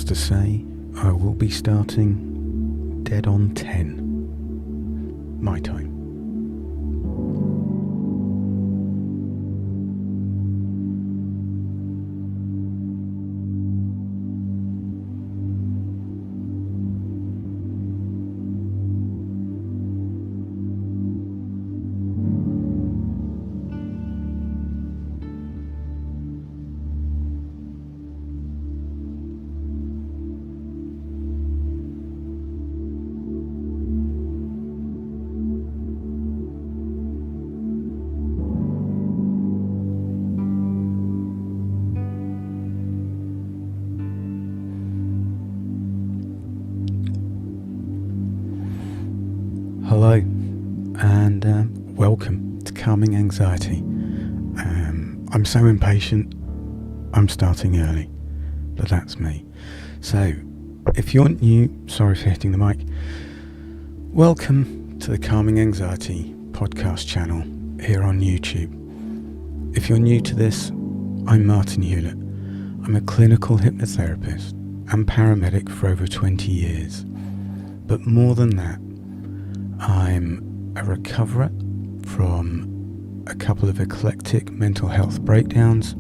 just to say, I will be starting dead on 10 my time. Hello, and welcome to Calming Anxiety. I'm so impatient, I'm starting early, but that's me. So, if you're new, sorry for hitting the mic, welcome to the Calming Anxiety podcast channel here on YouTube. If you're new to this, I'm Martin Hewlett. I'm a clinical hypnotherapist and paramedic for over 20 years. But more than that, I'm a recoverer from a couple of eclectic mental health breakdowns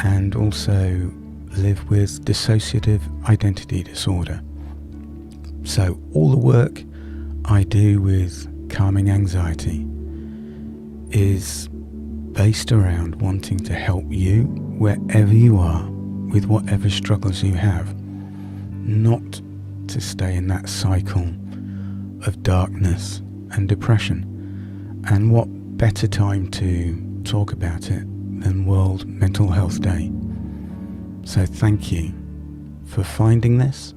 and also live with dissociative identity disorder. So all the work I do with calming anxiety is based around wanting to help you wherever you are with whatever struggles you have, not to stay in that cycle of darkness and depression. And what better time to talk about it than World Mental Health Day? So thank you for finding this.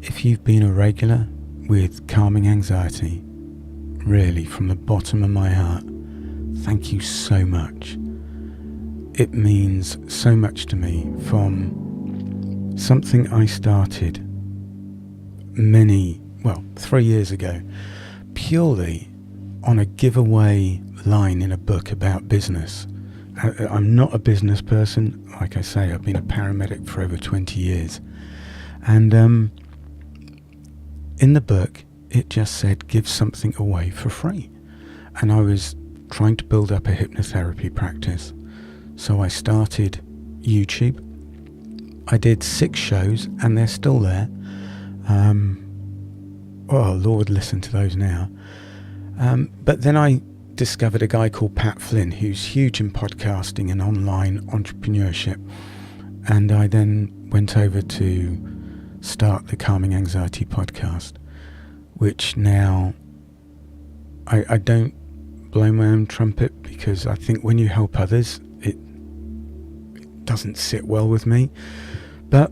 If you've been a regular with calming anxiety, really from the bottom of my heart, thank you so much. It means so much to me, from something I started 3 years ago, purely on a giveaway line in a book about business. I'm not a business person. Like I say, I've been a paramedic for over 20 years. And in the book, it just said, give something away for free. And I was trying to build up a hypnotherapy practice. So I started YouTube. I did 6 shows, and they're still there. Oh Lord, listen to those now. But then I discovered a guy called Pat Flynn, who's huge in podcasting and online entrepreneurship. And I then went over to start the Calming Anxiety podcast, which now I don't blow my own trumpet, because I think when you help others, it doesn't sit well with me. But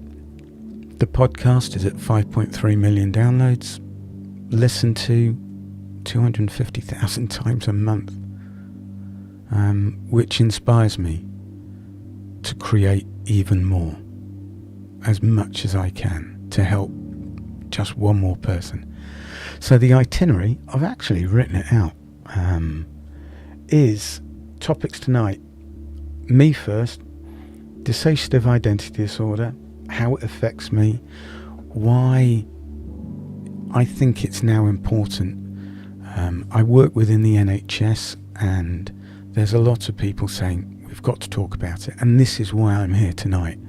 the podcast is at 5.3 million downloads, listened to 250,000 times a month, which inspires me to create even more, as much as I can, to help just one more person. So the itinerary, I've actually written it out, is topics tonight: me first, dissociative identity disorder, how it affects me, why I think it's now important. I work within the NHS, and there's a lot of people saying we've got to talk about it, and this is why I'm here tonight.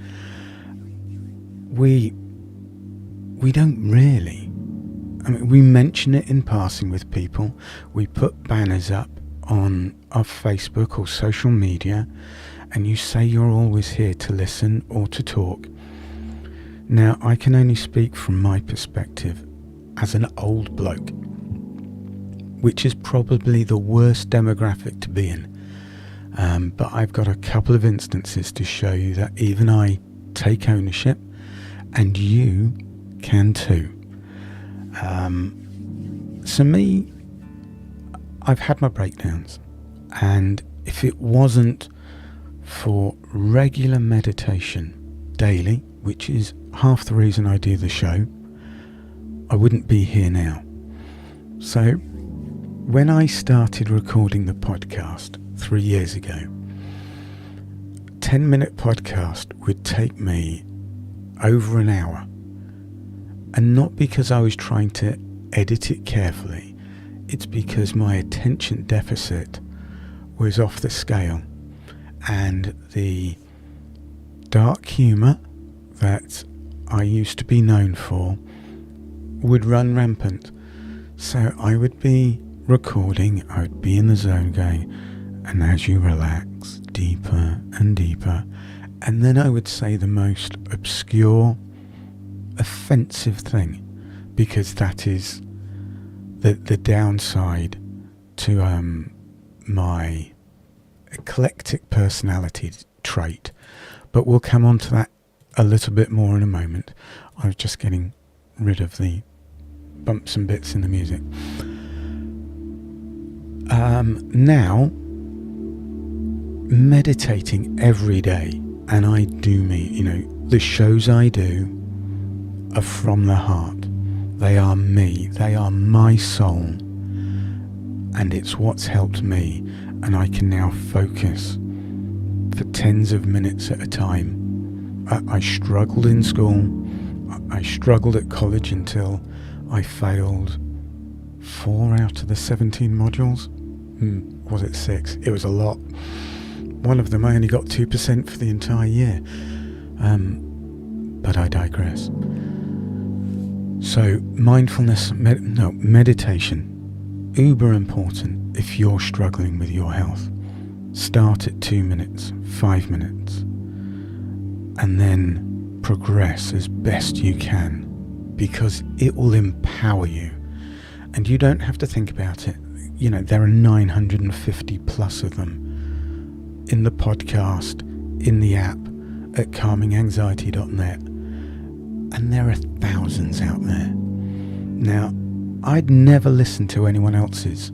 We don't really, we mention it in passing with people. We put banners up on our Facebook or social media, and you say you're always here to listen or to talk. Now, I can only speak from my perspective as an old bloke, which is probably the worst demographic to be in. But I've got a couple of instances to show you that even I take ownership, and you can too. So me, I've had my breakdowns, and if it wasn't for regular meditation daily, which is half the reason I do the show, I wouldn't be here now. So when I started recording the podcast 3 years ago, 10-minute podcast would take me over an hour. And not because I was trying to edit it carefully, it's because my attention deficit was off the scale, and the dark humour that I used to be known for would run rampant. So I would be recording, I would be in the zone going, and as you relax deeper and deeper, and then I would say the most obscure, offensive thing, because that is the downside to my eclectic personality trait. But we'll come on to that a little bit more in a moment. I was just getting rid of the bumps and bits in the music. Now, meditating every day, and I do mean, the shows I do are from the heart. They are me. They are my soul. And it's what's helped me. And I can now focus for tens of minutes at a time. I struggled in school. I struggled at college until I failed 4 out of the 17 modules. Was it 6? It was a lot. One of them I only got 2% for the entire year. But I digress. So mindfulness, meditation, uber important if you're struggling with your health. Start at 2 minutes, 5 minutes, and then progress as best you can, because it will empower you. And you don't have to think about it. There are 950 plus of them in the podcast, in the app, at calminganxiety.net. And there are thousands out there. Now, I'd never listened to anyone else's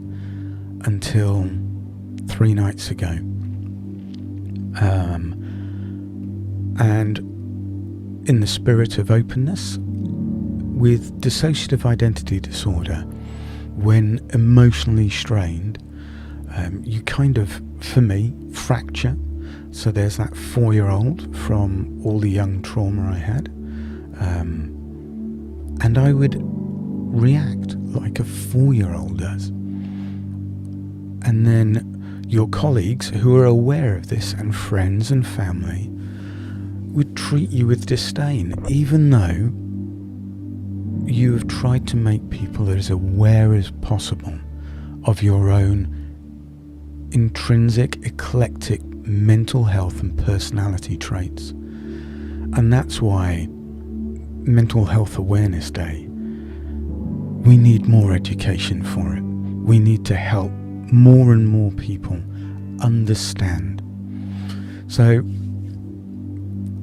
until 3 nights ago. And in the spirit of openness, with dissociative identity disorder, when emotionally strained, you kind of, for me, fracture. So there's that 4-year-old from all the young trauma I had. And I would react like a 4-year-old does. And then your colleagues who are aware of this, and friends and family, would treat you with disdain, even though you have tried to make people as aware as possible of your own intrinsic, eclectic mental health and personality traits. And that's why Mental Health Awareness Day, we need more education for it. We need to help more and more people understand. So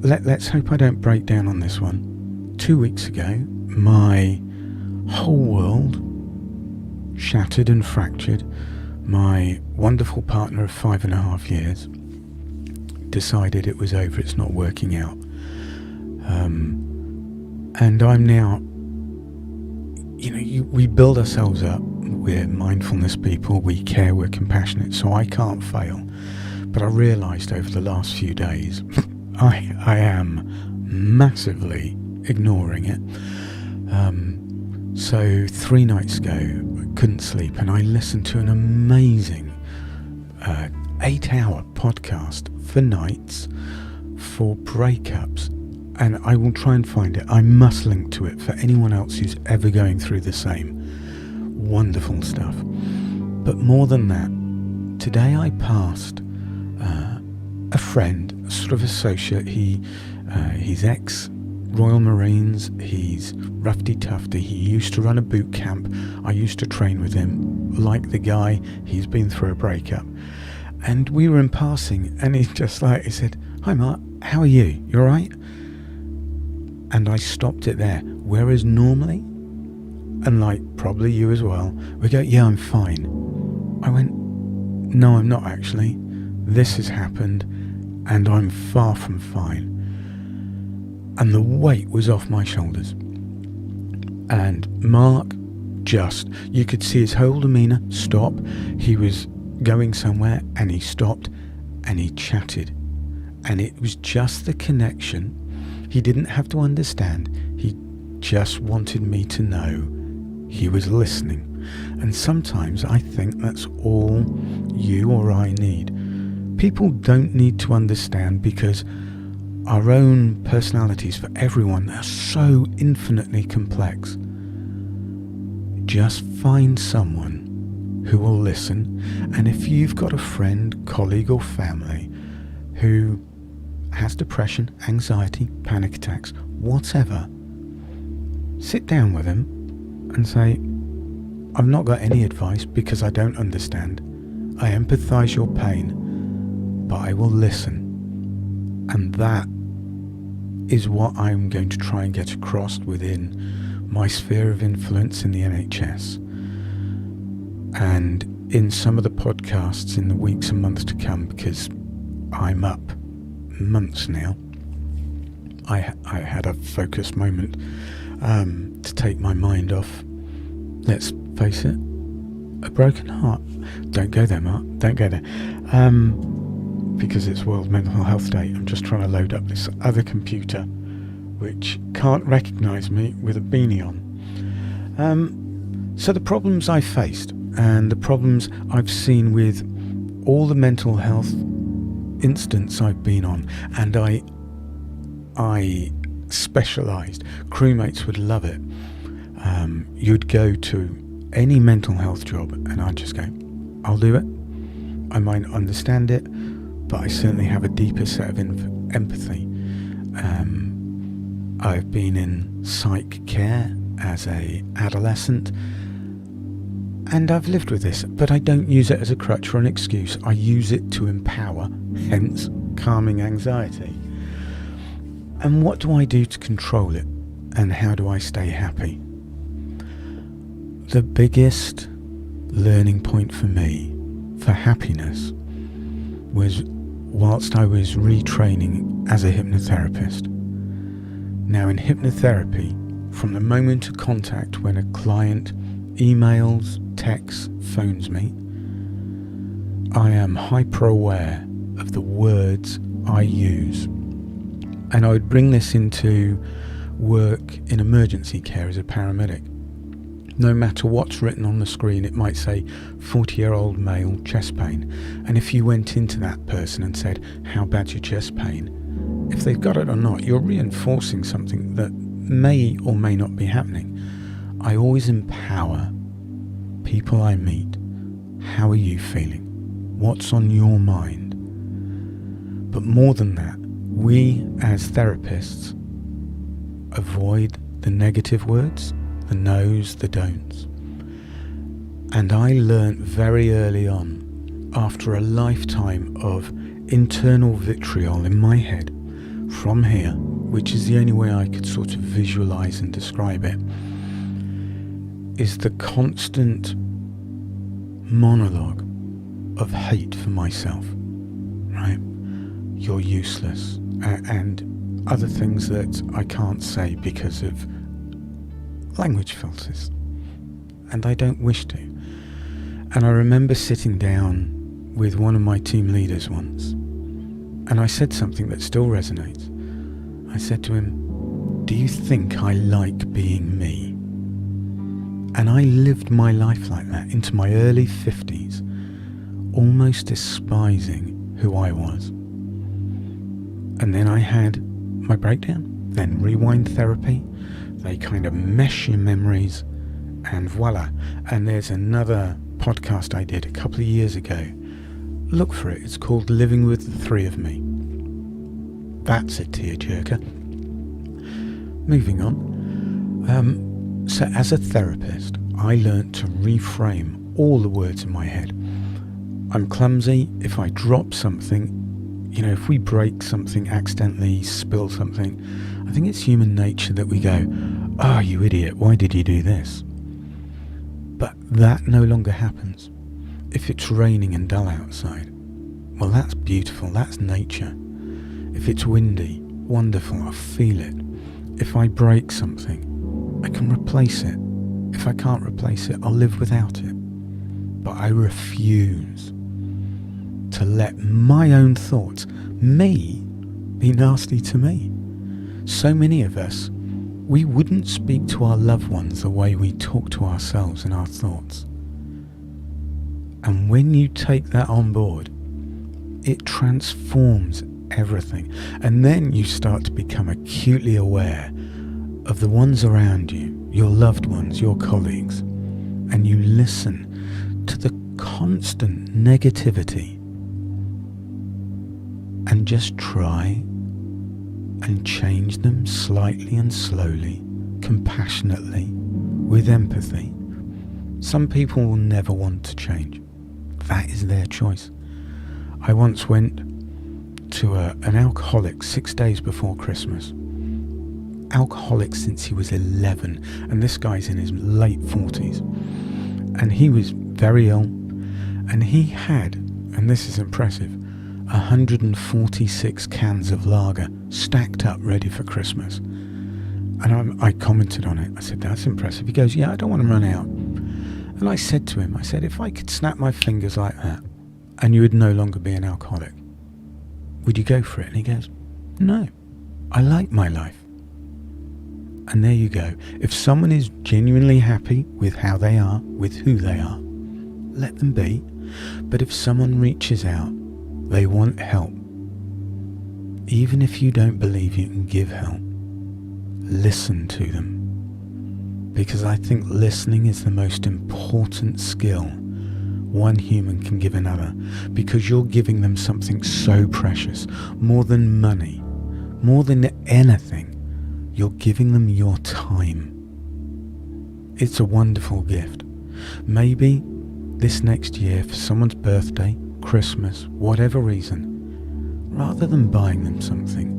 let's hope I don't break down on this one. 2 weeks ago, my whole world shattered and fractured. My wonderful partner of 5.5 years decided it was over, it's not working out. And I'm now, we build ourselves up. We're mindfulness people, we care, we're compassionate, so I can't fail. But I realised over the last few days, I am massively ignoring it. So 3 nights ago, I couldn't sleep, and I listened to an amazing 8-hour podcast for nights for breakups. And I will try and find it. I must link to it for anyone else who's ever going through the same. Wonderful stuff. But more than that, today I passed a friend, a sort of associate. He's ex-Royal Marines. He's roughy-tufty. He used to run a boot camp. I used to train with him. Like the guy, he's been through a breakup. And we were in passing, and he said, "Hi Mark, how are you? You alright?" And I stopped it there. Whereas normally, and probably you as well, we go, "Yeah, I'm fine." I went, "No, I'm not actually. This has happened, and I'm far from fine." And the weight was off my shoulders. And Mark you could see his whole demeanour stop. He was going somewhere, and he stopped, and he chatted. And it was just the connection He didn't have to understand. He just wanted me to know he was listening. And sometimes I think that's all you or I need. People don't need to understand, because our own personalities for everyone are so infinitely complex. Just find someone who will listen. And if you've got a friend, colleague or family who has depression, anxiety, panic attacks, whatever, sit down with them and say, I've not got any advice because I don't understand. I empathise your pain, but I will listen. And that is what I'm going to try and get across within my sphere of influence in the NHS. And in some of the podcasts in the weeks and months to come, because I'm up months now, I had a focused moment to take my mind off, let's face it, a broken heart. Don't go there, Mark, don't go there. Because it's World Mental Health Day, I'm just trying to load up this other computer which can't recognise me with a beanie on. So the problems I faced and the problems I've seen with all the mental health incidents I've been on, and I specialised. Crewmates would love it. You'd go to any mental health job and I'd just go, I'll do it. I might not understand it, but I certainly have a deeper set of empathy. I've been in psych care as a adolescent, and I've lived with this, but I don't use it as a crutch or an excuse. I use it to empower, hence calming anxiety. And what do I do to control it? And how do I stay happy? The biggest learning point for me for happiness was whilst I was retraining as a hypnotherapist. Now, in hypnotherapy, from the moment of contact when a client emails, texts, phones me, I am hyper aware of the words I use. And I would bring this into work in emergency care as a paramedic. No matter what's written on the screen, it might say 40-year-old male, chest pain. And if you went into that person and said, how bad's your chest pain? If they've got it or not, you're reinforcing something that may or may not be happening. I always empower people I meet. How are you feeling? What's on your mind? But more than that, we as therapists avoid the negative words, the no's, the don'ts. And I learnt very early on, after a lifetime of internal vitriol in my head, from here, which is the only way I could sort of visualise and describe it, is the constant monologue of hate for myself, right? You're useless, and other things that I can't say because of language filters, and I don't wish to. And I remember sitting down with one of my team leaders once, and I said something that still resonates. I said to him, do you think I like being me? And I lived my life like that into my early 50s, almost despising who I was. And then I had my breakdown, then rewind therapy. They kind of mesh your memories, and voila. And there's another podcast I did a couple of years ago. Look for it. It's called Living with the Three of Me. That's a tearjerker. Moving on. So as a therapist, I learnt to reframe all the words in my head. I'm clumsy. If I drop something, if we break something, accidentally spill something, I think it's human nature that we go, oh, you idiot, why did you do this? But that no longer happens. If it's raining and dull outside, well, that's beautiful, that's nature. If it's windy, wonderful, I feel it. If I break something, I can replace it. If I can't replace it, I'll live without it. But I refuse to let my own thoughts, me, be nasty to me. So many of us, we wouldn't speak to our loved ones the way we talk to ourselves in our thoughts. And when you take that on board, it transforms everything. And then you start to become acutely aware of the ones around you, your loved ones, your colleagues, and you listen to the constant negativity and just try and change them slightly and slowly, compassionately, with empathy. Some people will never want to change. That is their choice. I once went to an alcoholic 6 days before Christmas. Alcoholic since he was 11, and this guy's in his late 40s. And he was very ill, and he had, and this is impressive, 146 cans of lager stacked up ready for Christmas. And I commented on it. I said, that's impressive. He goes, yeah, I don't want to run out. And I said to him, I said, if I could snap my fingers like that and you would no longer be an alcoholic, would you go for it? And he goes, no, I like my life. And there you go. If someone is genuinely happy with how they are, with who they are, let them be. But if someone reaches out, they want help. Even if you don't believe you can give help, listen to them. Because I think listening is the most important skill one human can give another, because you're giving them something so precious, more than money, more than anything. You're giving them your time. It's a wonderful gift. Maybe this next year, for someone's birthday, Christmas, whatever reason, rather than buying them something,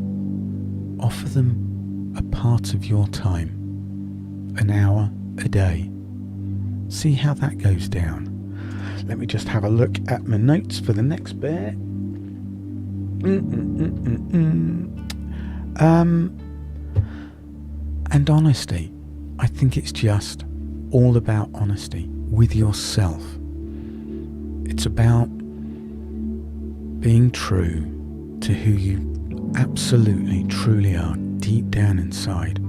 offer them a part of your time, an hour a day. See how that goes down. Let me just have a look at my notes for the next bit. And honesty. I think it's just all about honesty with yourself. It's about being true to who you absolutely, truly are deep down inside.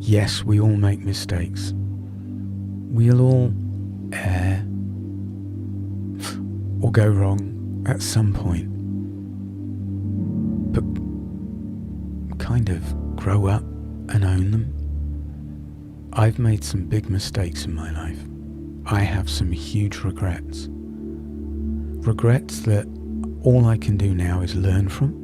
Yes, we all make mistakes. We'll all err or go wrong at some point. But kind of grow up and own them. I've made some big mistakes in my life. I have some huge regrets. Regrets that all I can do now is learn from.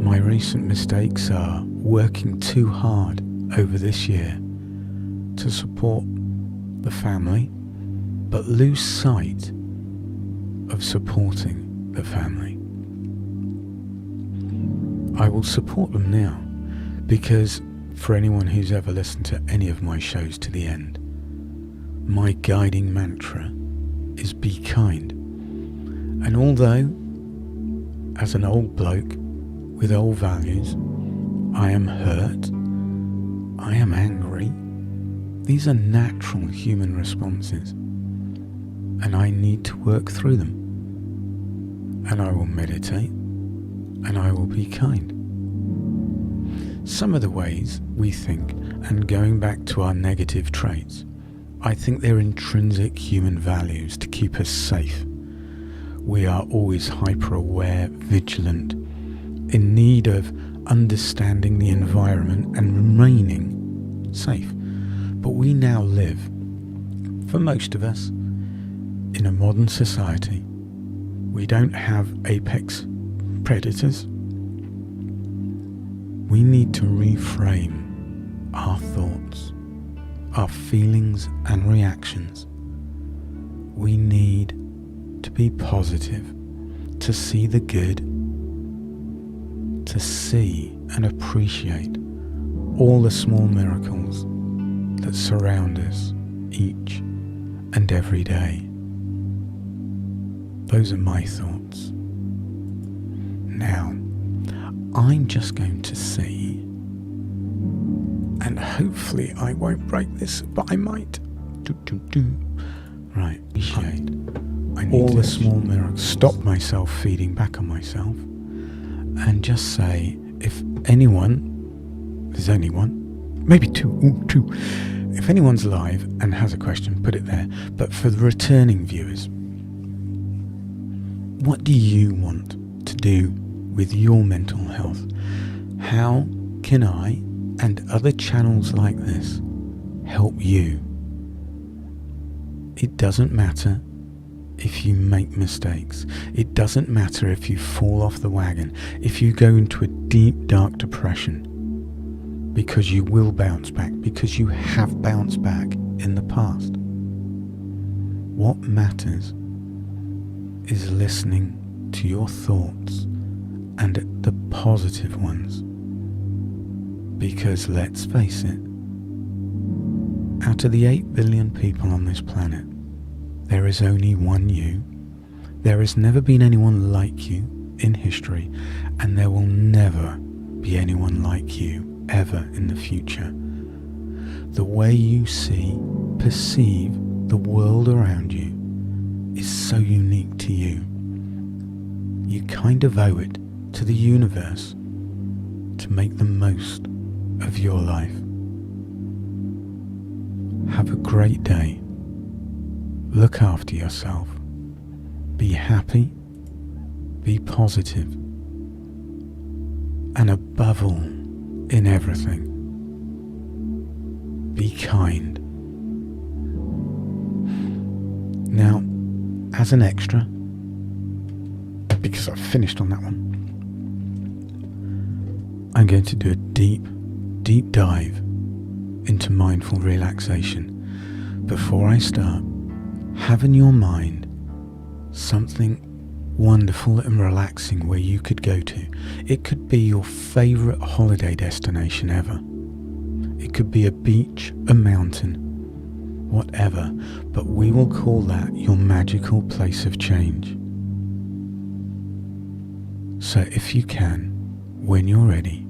My recent mistakes are working too hard over this year to support the family, but lose sight of supporting the family. I will support them now, because for anyone who's ever listened to any of my shows to the end, my guiding mantra is be kind. And although, as an old bloke with old values, I am hurt, I am angry, these are natural human responses, and I need to work through them. And I will meditate, and I will be kind. Some of the ways we think, and going back to our negative traits, I think they're intrinsic human values to keep us safe. We are always hyper-aware, vigilant, in need of understanding the environment and remaining safe. But we now live, for most of us, in a modern society. We don't have apex predators. We need to reframe our thoughts, our feelings and reactions. We need to be positive, to see the good, to see and appreciate all the small miracles that surround us each and every day. Those are my thoughts. Now, I'm just going to see, and hopefully I won't break this, but I might. Right, appreciate all the small miracles. Stop myself feeding back on myself, and just say, if anyone, there's only one, maybe two. If anyone's live and has a question, put it there. But for the returning viewers, what do you want to do with your mental health? How can I and other channels like this help you? It doesn't matter if you make mistakes. It doesn't matter if you fall off the wagon, if you go into a deep, dark depression, because you will bounce back, because you have bounced back in the past. What matters is listening to your thoughts, and the positive ones. Because let's face it, out of the 8 billion people on this planet, there is only one you. There has never been anyone like you in history, and there will never be anyone like you ever in the future. The way you see, perceive the world around you is so unique to you. You kind of owe it to the universe to make the most of your life. Have a great day. Look after yourself. Be happy. Be positive. And above all, in everything, be kind. Now, as an extra, because I've finished on that one, I'm going to do a deep dive into mindful relaxation. Before I start, have in your mind something wonderful and relaxing where you could go to. It could be your favourite holiday destination ever. It could be a beach, a mountain, whatever, but we will call that your magical place of change. So if you can, when you're ready,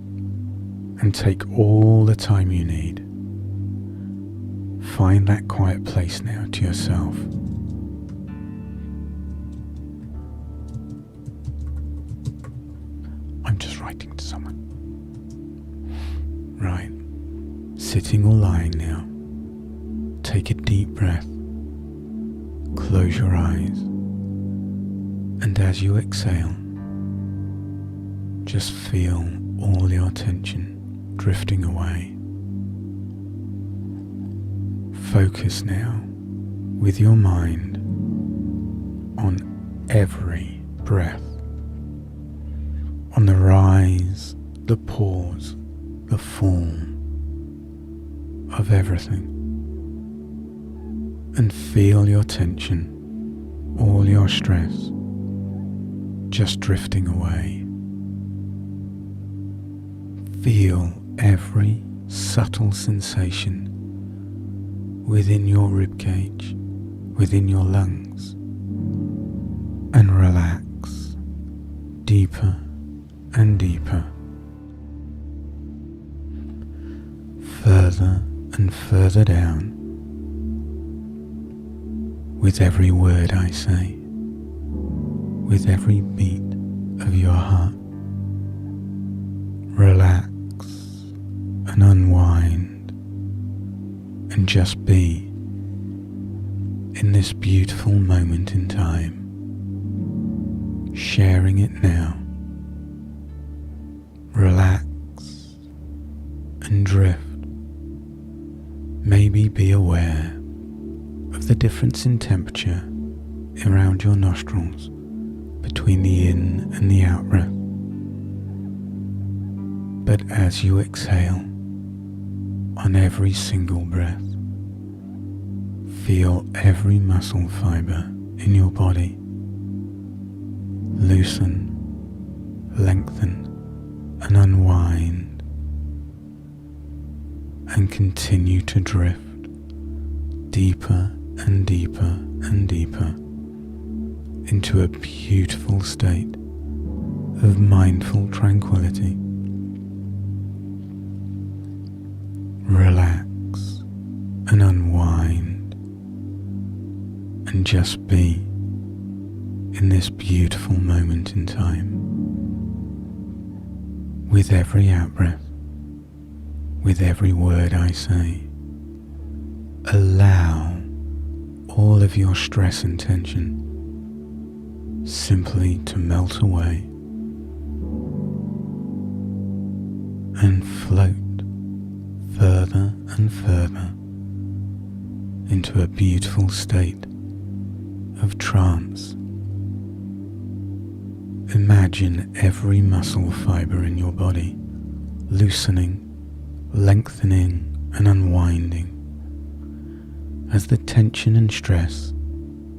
and take all the time you need, find that quiet place now to yourself. I'm just writing to someone. Right. Sitting or lying now. Take a deep breath. Close your eyes. And as you exhale, just feel all your tension drifting away. Focus now with your mind on every breath, on the rise, the pause, the form of everything, and feel your tension, all your stress, just drifting away. Feel every subtle sensation within your ribcage, within your lungs, and relax deeper and deeper, further and further down with every word I say, with every beat of your heart. Relax and unwind and just be in this beautiful moment in time, sharing it now. Relax and drift. Maybe be aware of the difference in temperature around your nostrils between the in and the out breath. But as you exhale, on every single breath, feel every muscle fiber in your body loosen, lengthen, and unwind, and continue to drift deeper and deeper and deeper into a beautiful state of mindful tranquility. Relax and unwind and just be in this beautiful moment in time with every out-breath, with every word I say. Allow all of your stress and tension simply to melt away and float further and further into a beautiful state of trance. Imagine every muscle fiber in your body loosening, lengthening and unwinding as the tension and stress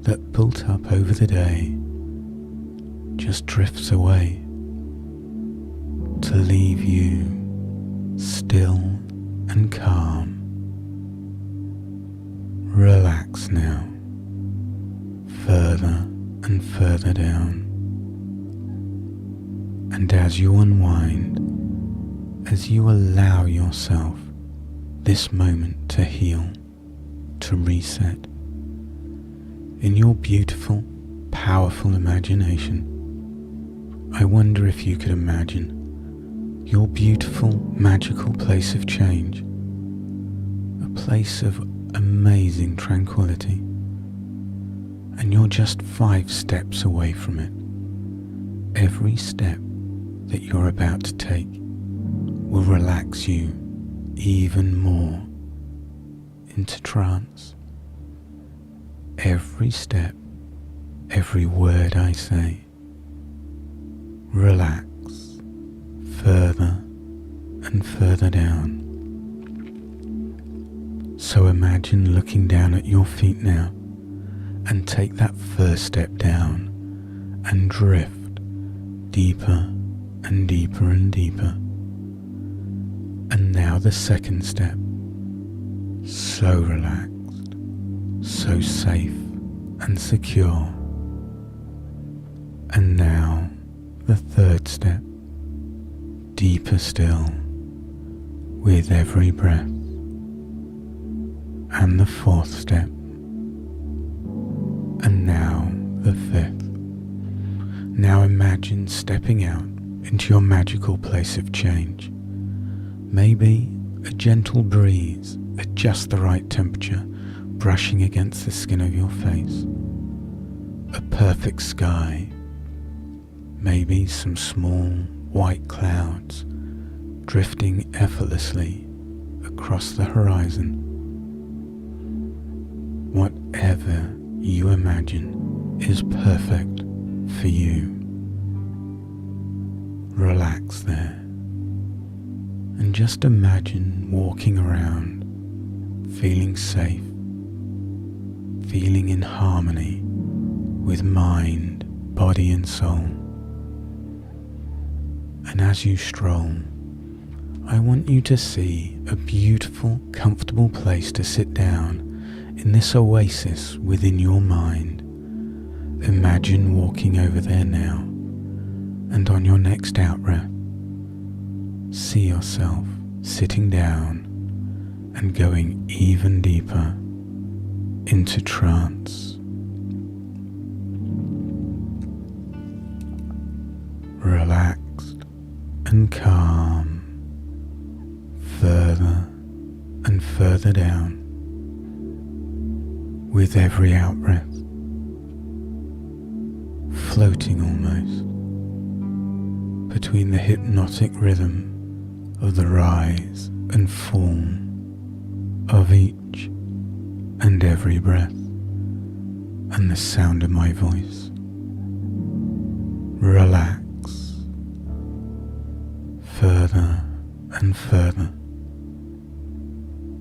that built up over the day just drifts away to leave you still and calm. Relax now, further and further down. And as you unwind, as you allow yourself this moment to heal, to reset, in your beautiful, powerful imagination, I wonder if you could imagine your beautiful, magical place of change, a place of amazing tranquility, and you're just 5 steps away from it. Every step that you're about to take will relax you even more into trance. Every step, every word I say, relax further and further down. So imagine looking down at your feet now and take that first step down and drift deeper and deeper and deeper. And now the second step, so relaxed, so safe and secure. And now the third step, deeper still with every breath. And the fourth step, and now the fifth. Now imagine stepping out into your magical place of change. Maybe a gentle breeze at just the right temperature brushing against the skin of your face. A perfect sky. Maybe some small white clouds drifting effortlessly across the horizon. Whatever you imagine is perfect for you. Relax there and just imagine walking around, feeling safe, feeling in harmony with mind, body and soul. And as you stroll, I want you to see a beautiful, comfortable place to sit down in this oasis within your mind. Imagine walking over there now, and on your next out-breath, see yourself sitting down and going even deeper into trance. Relaxed and calm, further and further down with every out-breath, floating almost between the hypnotic rhythm of the rise and fall of each and every breath and the sound of my voice. Relax further and further.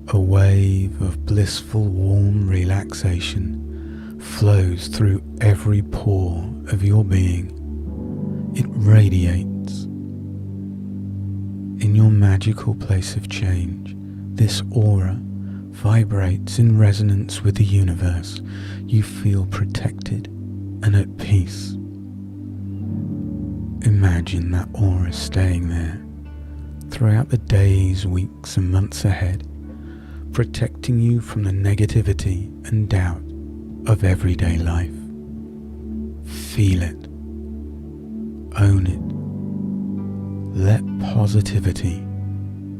A wave of blissful warm relaxation flows through every pore of your being. It radiates. In your magical place of change, this aura vibrates in resonance with the universe. You feel protected and at peace. Imagine that aura staying there throughout the days, weeks and months ahead, protecting you from the negativity and doubt of everyday life. Feel it. Own it. Let positivity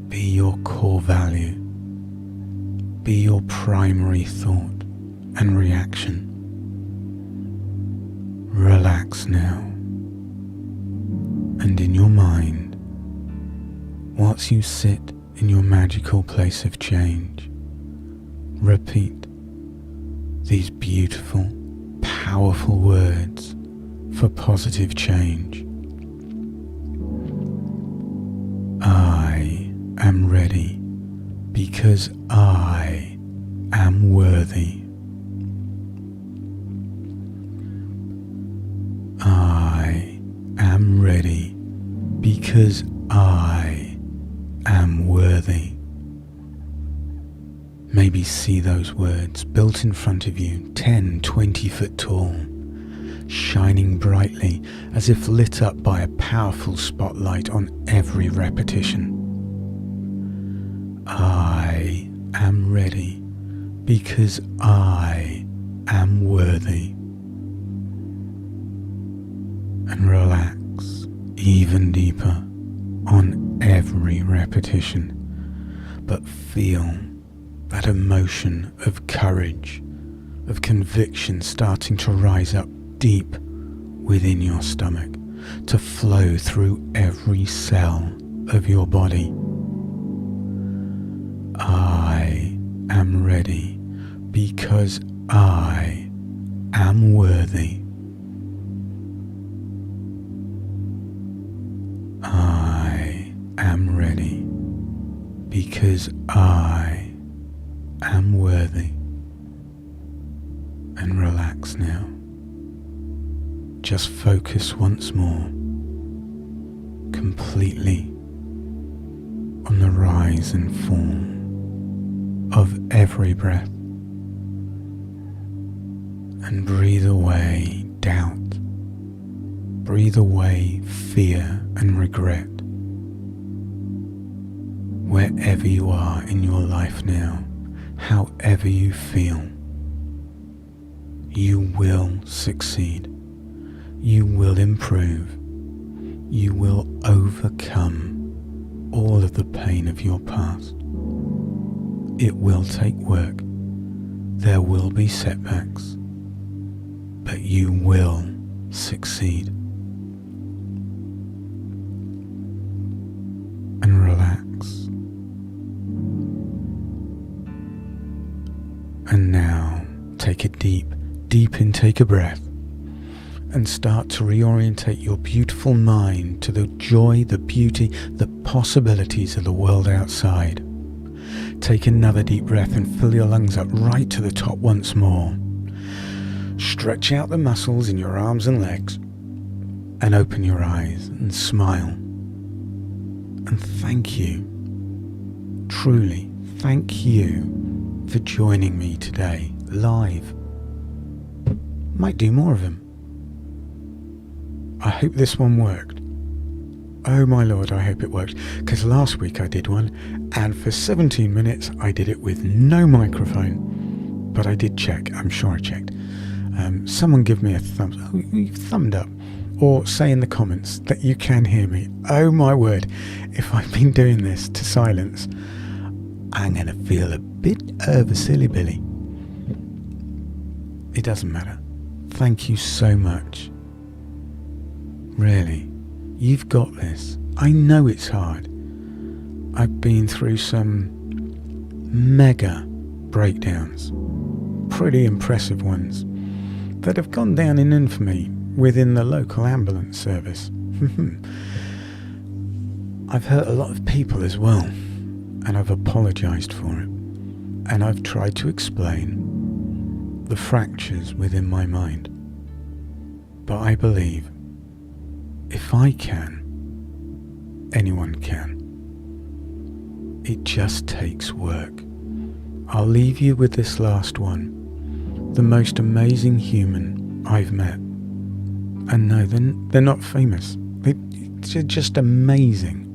be your core value, be your primary thought and reaction. Relax now, and in your mind, whilst you sit in your magical place of change, repeat these beautiful, powerful words for positive change. I am ready because I am worthy. I am ready because I am worthy. Maybe see those words built in front of you, 10, 20 foot tall, shining brightly as if lit up by a powerful spotlight on every repetition. I am ready because I am worthy. And relax even deeper on every repetition, but feel that emotion of courage, of conviction starting to rise up deep within your stomach, to flow through every cell of your body. I am ready because I am worthy. I am ready because I am worthy. And relax now. Just focus once more, completely on the rise and fall of every breath. And breathe away doubt. Breathe away fear and regret. Wherever you are in your life now, however you feel, you will succeed. You will improve. You will overcome all of the pain of your past. It will take work. There will be setbacks, but you will succeed. And relax. And now take a deep intake of breath and start to reorientate your beautiful mind to the joy, the beauty, the possibilities of the world outside. Take another deep breath and fill your lungs up right to the top once more. Stretch out the muscles in your arms and legs and open your eyes and smile. And thank you, truly thank you for joining me today live. Might do more of them. I hope this one worked. Oh my lord, I hope it worked, because last week I did one and for 17 minutes I did it with no microphone, but I did check. I'm sure I checked. Someone give me a thumbs up. You thumbed up, or say in the comments that you can hear me. Oh my word, if I've been doing this to silence, I'm going to feel a bit of a silly billy. It doesn't matter. Thank you so much. Really, you've got this. I know it's hard. I've been through some mega breakdowns, pretty impressive ones, that have gone down in infamy within the local ambulance service. I've hurt a lot of people as well, and I've apologised for it, and I've tried to explain the fractures within my mind. But I believe if I can, anyone can. It just takes work. I'll leave you with this last one. The most amazing human I've met. And no, they're not famous. They're just amazing.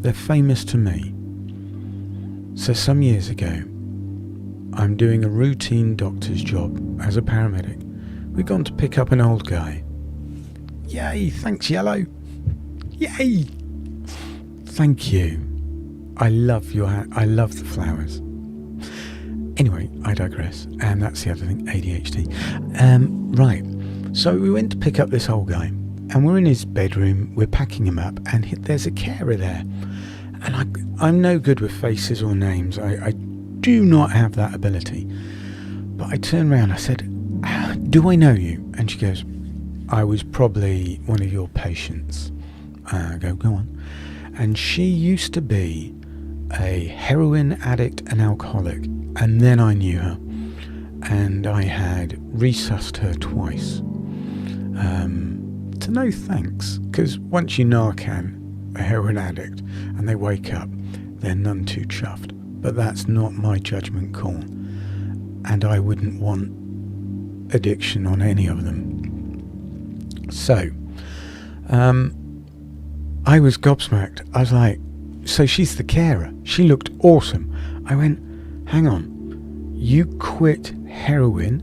They're famous to me. So some years ago, I'm doing a routine doctor's job as a paramedic. We've gone to pick up an old guy. Yay, thanks Yellow. Yay! thank you. I love the flowers. Anyway, I digress. And that's the other thing, ADHD. Right. So we went to pick up this old guy, and we're in his bedroom. We're packing him up, and there's a carer there. And I'm no good with faces or names. I do not have that ability. But I turned around. I said, "Do I know you?" And she goes, "I was probably one of your patients." I go on. And she used to be a heroin addict and alcoholic, and then I knew her, and I had resuscitated her twice. To no thanks, because once you Narcan a heroin addict and they wake up, they're none too chuffed. But that's not my judgment call, and I wouldn't want addiction on any of them. So, I was gobsmacked. I was like, so she's the carer. She looked awesome. I went, hang on, you quit heroin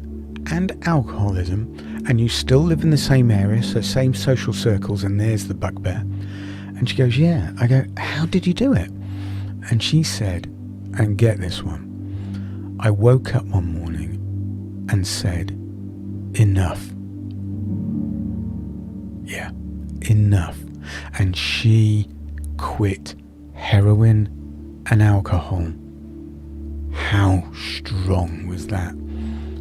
and alcoholism and you still live in the same area, so same social circles, and there's the bugbear. And she goes, yeah. I go, how did you do it? And she said, and get this one, I woke up one morning and said, enough. Yeah, enough. And she quit heroin and alcohol. How strong was that?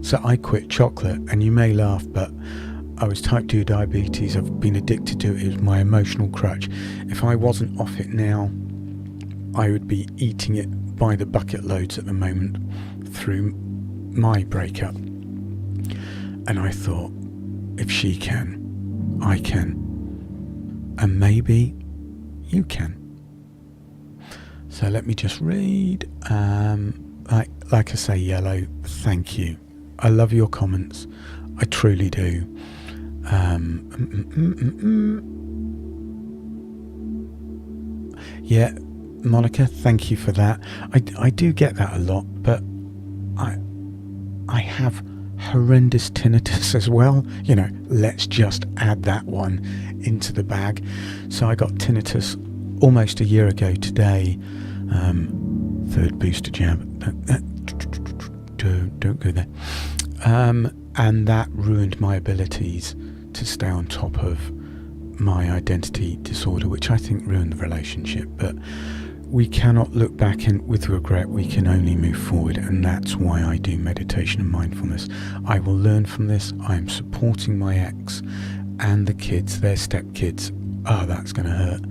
So I quit chocolate, and you may laugh, but I was type 2 diabetes. I've been addicted to it. It was my emotional crutch. If I wasn't off it now, I would be eating it by the bucket loads at the moment through my breakup. And I thought, if she can, I can. And maybe you can. So let me just read. Like I say, Yellow, thank you. I love your comments. I truly do. Yeah, Monica, thank you for that. I do get that a lot, but I have horrendous tinnitus as well. You know, let's just add that one into the bag. So I got tinnitus almost a year ago today. Third booster jab. Don't go there. And that ruined my abilities to stay on top of my identity disorder, which I think ruined the relationship. But we cannot look back with regret. We can only move forward, and that's why I do meditation and mindfulness. I will learn from this. I am supporting my ex and the kids, their stepkids. Oh, that's going to hurt.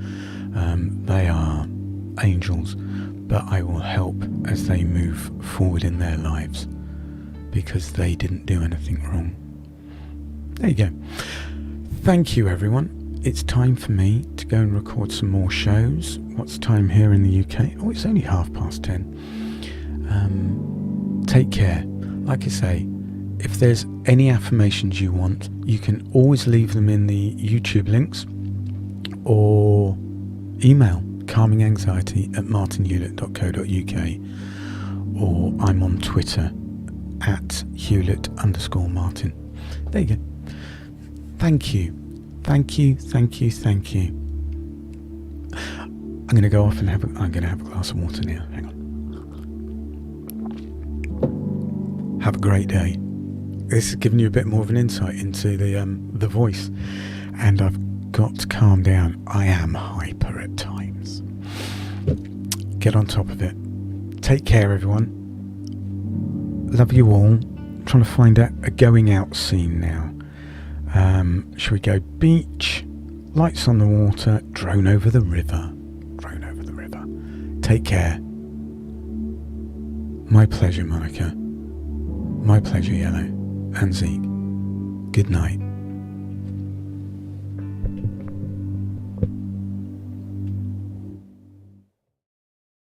They are angels, but I will help as they move forward in their lives because they didn't do anything wrong. There you go. Thank you, everyone. It's time for me to go and record some more shows. What's time here in the UK? Oh, it's only 10:30. Take care. Like I say, if there's any affirmations you want, you can always leave them in the YouTube links or email calminganxiety@martinhewlett.co.uk, or I'm on Twitter @Hewlett_Martin. There you go. Thank you. Thank you. I'm going to go off and have a glass of water now. Hang on. Have a great day. This has given you a bit more of an insight into the voice, and I've got to calm down. I am hyper at times. Get on top of it. Take care, everyone. Love you all. I'm trying to find a going out scene now. Shall we go beach, lights on the water, drone over the river. Take care. My pleasure, Monica. My pleasure, Yellow and Zeke. Good night.